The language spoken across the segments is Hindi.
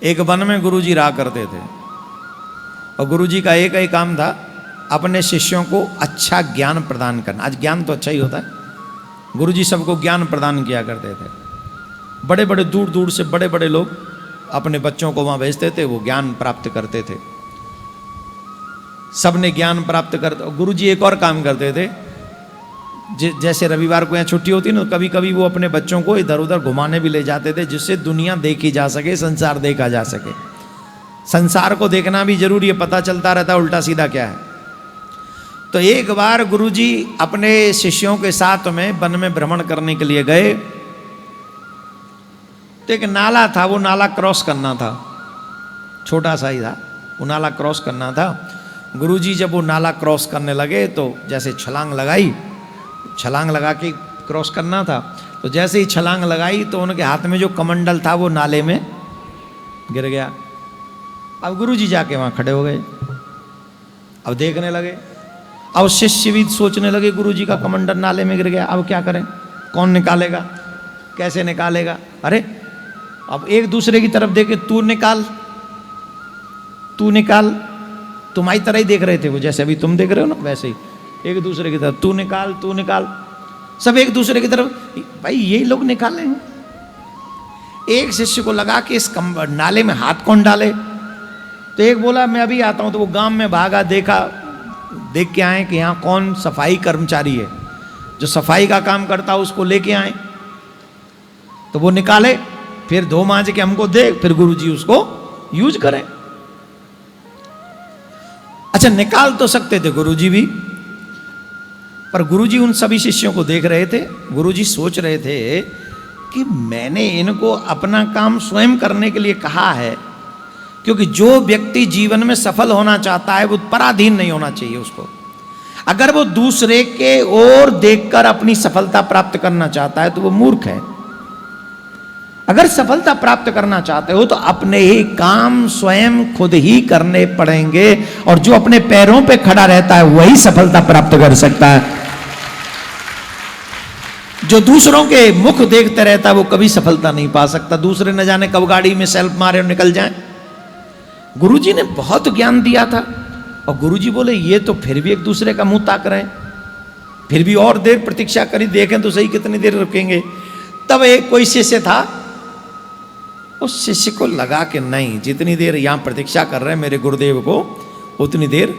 एक वन में गुरुजी रहा करते थे और गुरुजी का एक ही काम था, अपने शिष्यों को अच्छा ज्ञान प्रदान करना। आज ज्ञान तो अच्छा ही होता है, गुरुजी सबको ज्ञान प्रदान किया करते थे। बड़े बड़े दूर दूर से बड़े बड़े लोग अपने बच्चों को वहाँ भेजते थे, वो ज्ञान प्राप्त करते थे। सबने ज्ञान प्राप्त कर। गुरुजी एक और काम करते थे, जैसे रविवार को यहाँ छुट्टी होती ना, कभी कभी वो अपने बच्चों को इधर उधर घुमाने भी ले जाते थे, जिससे दुनिया देखी जा सके, संसार देखा जा सके। संसार को देखना भी जरूरी है, पता चलता रहता है उल्टा सीधा क्या है। तो एक बार गुरुजी अपने शिष्यों के साथ में वन में भ्रमण करने के लिए गए, तो एक नाला था, वो नाला क्रॉस करना था, छोटा सा ही था, वो नाला क्रॉस करना था। गुरुजी जब वो नाला क्रॉस करने लगे तो जैसे छलांग लगाई, छलांग लगा के क्रॉस करना था, तो जैसे ही छलांग लगाई तो उनके हाथ में जो कमंडल था वो नाले में गिर गया। अब गुरुजी जाके वहाँ खड़े हो गए, अब देखने लगे। अब शिष्य भी सोचने लगे गुरुजी का कमंडल नाले में गिर गया, अब क्या करें, कौन निकालेगा, कैसे निकालेगा। अरे अब एक दूसरे की तरफ देखे, तू निकाल तू निकाल, तुम्हारी तरह ही देख रहे थे वो, जैसे अभी तुम देख रहे हो ना वैसे ही एक दूसरे की तरफ, तू निकाल तू निकाल, सब एक दूसरे की तरफ। भाई यही लोग निकाले हैं। एक शिष्य को लगा कि इस नाले में हाथ कौन डाले, तो एक बोला मैं अभी आता हूं। तो वो गांव में भागा, देखा, देख के आए कि यहाँ कौन सफाई कर्मचारी है, जो सफाई का काम करता है उसको लेके आए। तो वो निकाले, फिर धो मांज के हमको दे, फिर गुरुजी उसको यूज करें। अच्छा, निकाल तो सकते थे गुरुजी भी, पर गुरुजी उन सभी शिष्यों को देख रहे थे। गुरुजी सोच रहे थे कि मैंने इनको अपना काम स्वयं करने के लिए कहा है, क्योंकि जो व्यक्ति जीवन में सफल होना चाहता है वो पराधीन नहीं होना चाहिए उसको। अगर वो दूसरे के ओर देखकर अपनी सफलता प्राप्त करना चाहता है तो वो मूर्ख है। अगर सफलता प्राप्त करना चाहते हो तो अपने ही काम स्वयं खुद ही करने पड़ेंगे, और जो अपने पैरों पे खड़ा रहता है वही सफलता प्राप्त कर सकता है। जो दूसरों के मुख देखते रहता है वो कभी सफलता नहीं पा सकता। दूसरे न जाने कब गाड़ी में सेल्फ मारे और निकल जाएं। गुरुजी ने बहुत ज्ञान दिया था, और गुरुजी बोले ये तो फिर भी एक दूसरे का मुंह ताक रहे हैं, फिर भी और देर प्रतीक्षा करी, देखें तो सही कितनी देर रुकेंगे। तब एक कोई शिष्य था, उस शिष्य को लगा कि नहीं, जितनी देर यहाँ प्रतीक्षा कर रहे हैं मेरे गुरुदेव को, उतनी देर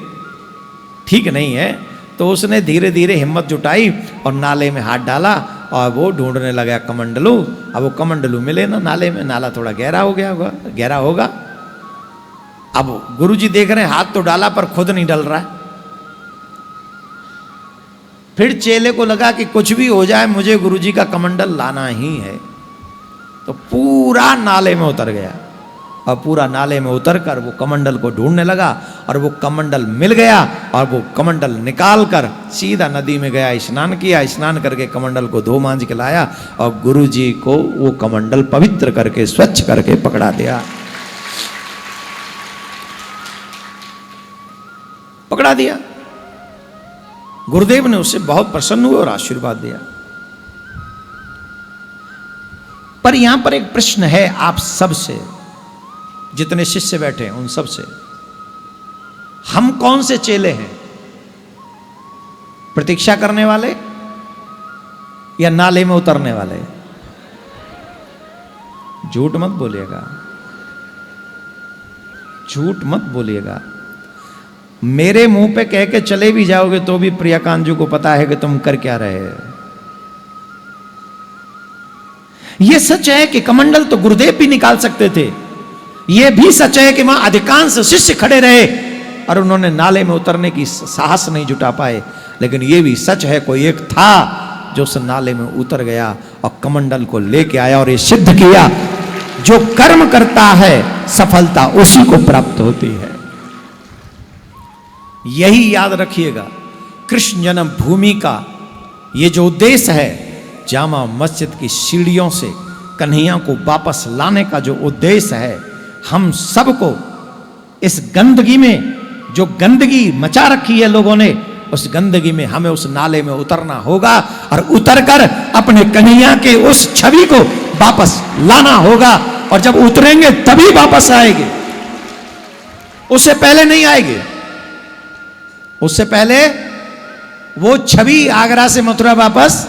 ठीक नहीं है। तो उसने धीरे धीरे हिम्मत जुटाई और नाले में हाथ डाला, और वो ढूंढने लगा कमंडलू। अब वो कमंडलू मिले ना नाले में, नाला थोड़ा गहरा हो गया होगा, गहरा होगा। अब गुरुजी देख रहे हैं हाथ तो डाला पर खुद नहीं डल रहा है। फिर चेले को लगा कि कुछ भी हो जाए मुझे गुरुजी का कमंडल लाना ही है, तो पूरा नाले में उतर गया, और पूरा नाले में उतरकर वो कमंडल को ढूंढने लगा, और वो कमंडल मिल गया, और वो कमंडल निकाल कर सीधा नदी में गया, स्नान किया, स्नान करके कमंडल को धो मांज के लाया, और गुरुजी को वो कमंडल पवित्र करके स्वच्छ करके पकड़ा दिया, पकड़ा दिया। गुरुदेव ने उससे बहुत प्रसन्न हुए और आशीर्वाद दिया। पर यहां पर एक प्रश्न है आप सब से, जितने शिष्य बैठे हैं उन सब से, हम कौन से चेले हैं? प्रतीक्षा करने वाले या नाले में उतरने वाले? झूठ मत बोलिएगा, झूठ मत बोलिएगा। मेरे मुंह पे कह के चले भी जाओगे तो भी प्रियकांत जी को पता है कि तुम कर क्या रहे हैं। यह सच है कि कमंडल तो गुरुदेव भी निकाल सकते थे, यह भी सच है कि वहां अधिकांश शिष्य खड़े रहे और उन्होंने नाले में उतरने की साहस नहीं जुटा पाए, लेकिन यह भी सच है कोई एक था जो उस नाले में उतर गया और कमंडल को लेके आया, और ये सिद्ध किया जो कर्म करता है सफलता उसी को प्राप्त होती है। यही याद रखिएगा, कृष्ण जन्म भूमि का ये जो उद्देश्य है, जामा मस्जिद की सीढ़ियों से कन्हैया को वापस लाने का जो उद्देश्य है, हम सबको इस गंदगी में, जो गंदगी मचा रखी है लोगों ने, उस गंदगी में हमें उस नाले में उतरना होगा, और उतरकर अपने कन्हैया के उस छवि को वापस लाना होगा। और जब उतरेंगे तभी वापस आएंगे, उससे पहले नहीं आएंगे। उससे पहले वो छवि आगरा से मथुरा वापस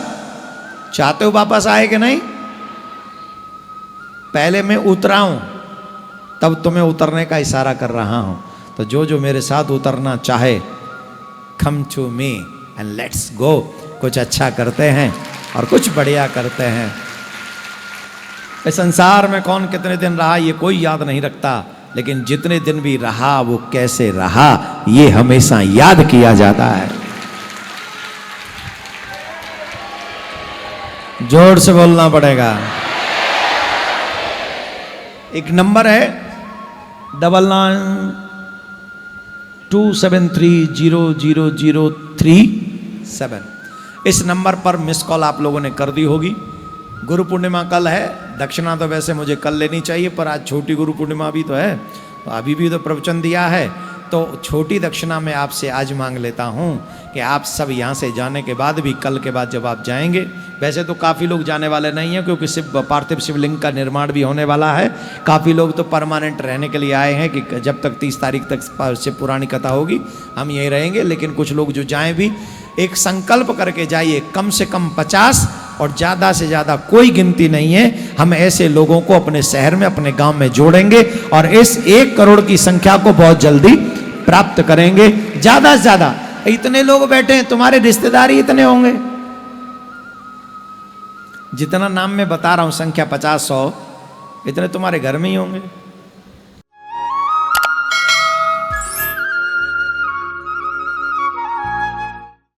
चाहते हो वापस आए कि नहीं? पहले मैं उतरा हूं तब तुम्हें उतरने का इशारा कर रहा हूं। तो जो जो मेरे साथ उतरना चाहे, come to me and let's go. कुछ अच्छा करते हैं और कुछ बढ़िया करते हैं। इस संसार में कौन कितने दिन रहा ये कोई याद नहीं रखता, लेकिन जितने दिन भी रहा वो कैसे रहा ये हमेशा याद किया जाता है। जोर से बोलना पड़ेगा। एक नंबर है 9927300037। इस नंबर पर मिस कॉल आप लोगों ने कर दी होगी। गुरु पूर्णिमा कल है, दक्षिणा तो वैसे मुझे कल लेनी चाहिए, पर आज छोटी गुरु पूर्णिमा भी तो है, तो अभी भी तो प्रवचन दिया है, तो छोटी दक्षिणा मैं आपसे आज मांग लेता हूं कि आप सब यहाँ से जाने के बाद भी, कल के बाद जब आप जाएंगे, वैसे तो काफ़ी लोग जाने वाले नहीं हैं क्योंकि पार्थिव शिवलिंग का निर्माण भी होने वाला है। काफ़ी लोग तो परमानेंट रहने के लिए आए हैं कि जब तक 30 तारीख तक शिव पुरानी कथा होगी हम यहीं रहेंगे। लेकिन कुछ लोग जो जाएं भी, एक संकल्प करके जाइए, कम से कम 50 और ज़्यादा से ज़्यादा कोई गिनती नहीं है। हम ऐसे लोगों को अपने शहर में, अपने गांव में जोड़ेंगे और इस 1 करोड़ की संख्या को बहुत जल्दी प्राप्त करेंगे। ज़्यादा से ज़्यादा इतने लोग बैठे हैं, तुम्हारे रिश्तेदार इतने होंगे। जितना नाम मैं बता रहा हूं, संख्या 50-100, इतने तुम्हारे घर में ही होंगे।